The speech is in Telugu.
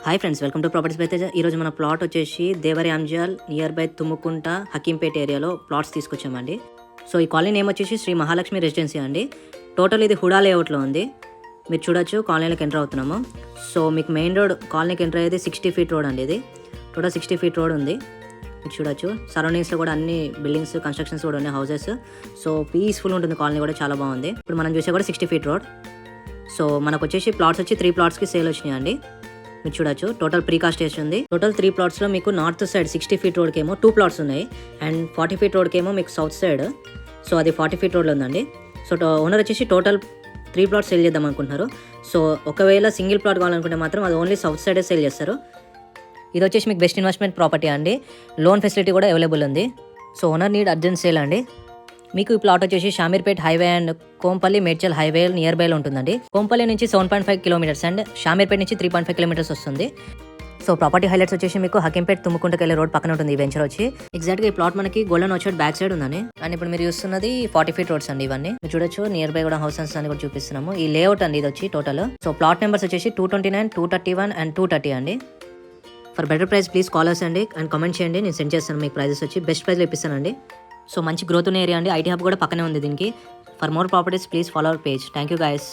Hi friends, welcome to properties by Teja. ఈరోజు మన ప్లాట్ వచ్చేసి దేవరి అంజాల్ నియర్ బై తుమ్ముకుంట హకీంపేట ఏరియాలో ప్లాట్స్ తీసుకొచ్చామండి. సో ఈ కాలనీ నేమ్ వచ్చేసి శ్రీ మహాలక్ష్మి రెసిడెన్సీ అండి. టోటల్ ఇది హుడా లేఅవుట్లో ఉంది. మీరు చూడొచ్చు, కాలనీలోకి ఎంటర్ అవుతున్నాము. సో మీకు మెయిన్ రోడ్ కాలనీకి ఎంటర్ అయ్యేది 60 feet రోడ్ అండి. ఇది టోటల్ 60 feet రోడ్ ఉంది. మీరు చూడొచ్చు, సరౌండింగ్స్లో కూడా అన్ని బిల్డింగ్స్ కన్స్ట్రక్షన్స్ కూడా ఉన్నాయి, హౌసెస్. సో పీస్ఫుల్ ఉంటుంది కాలనీ, కూడా చాలా బాగుంది. ఇప్పుడు మనం చూసే కూడా 60 feet రోడ్. సో మనకు వచ్చేసి ప్లాట్స్ వచ్చి 3 plotsకి సేల్ వచ్చినాయి అండి. మీరు చూడొచ్చు, టోటల్ ప్రీకాస్ట్ వేసి ఉంది. టోటల్ 3 plotsలో మీకు నార్త్ సైడ్ 60 feet రోడ్కి ఏమో 2 plots ఉన్నాయి, అండ్ 40 feet రోడ్కి ఏమో మీకు సౌత్ సైడ్, సో అది 40 feet రోడ్లో ఉందండి. సో ఓనర్ వచ్చేసి టోటల్ 3 plots సేల్ చేద్దాం అనుకుంటున్నారు. సో ఒకవేళ సింగిల్ ప్లాట్ కావాలనుకుంటే మాత్రం అది ఓన్లీ సౌత్ సైడే సేల్ చేస్తారు. ఇది వచ్చేసి మీకు బెస్ట్ ఇన్వెస్ట్మెంట్ ప్రాపర్టీ అండి. లోన్ ఫెసిలిటీ కూడా అవైలబుల్ ఉంది. So owner need urgent sale అండి. మీకు ఈ ప్లాట్ వచ్చేసి Shamirpet highway and Kompally Medchal highway near బైలో ఉంటుందండి. కోంపల్లి నుంచి 7.5 kilometers అండ్ షామీర్పేట్ నుంచి 3.5 kilometers వస్తుంది. సో ప్రాపర్టీ హైలైట్స్ వచ్చేసి మీకు హకీంపేట్ తుమ్ముకుంటకి వెళ్ళే రోడ్ పక్కన ఉంటుంది ఈ వెంచర్ వచ్చి. ఎగ్జాక్ట్గా ఈ ప్లాట్ మనకి గోల్డెన్ ఆర్చర్డ్ బ్యాక్ సైడ్ ఉందని. అండ్ ఇప్పుడు మీరు చూస్తున్నది 40 feet రోడ్స్ అండి. ఇవన్నీ మీరు చూడొచ్చు, నియర్ బై కూడా హౌసెస్ అని కూడా చూపిస్తున్నాము. ఈ లేఅవుట్ అండి ఇది వచ్చి టోటల్. సో ప్లాట్ నెంబర్స్ వచ్చేసి 229, 231 అండ్ 230 అండి. For better price please call us అండి అండ్ కామెంట్ చేయండి. నేను సెండ్ చేస్తాను మీకు ప్రైజెస్ వచ్చి బెస్ట్ ప్రైస్లో ఇప్పిస్తానండి. సో మంచి గ్రోత్ ఉన్న ఏరియా అండి. ఐటీ హబ్ కూడా పక్కనే ఉంది దీనికి. For more properties please follow our page. Thank you guys.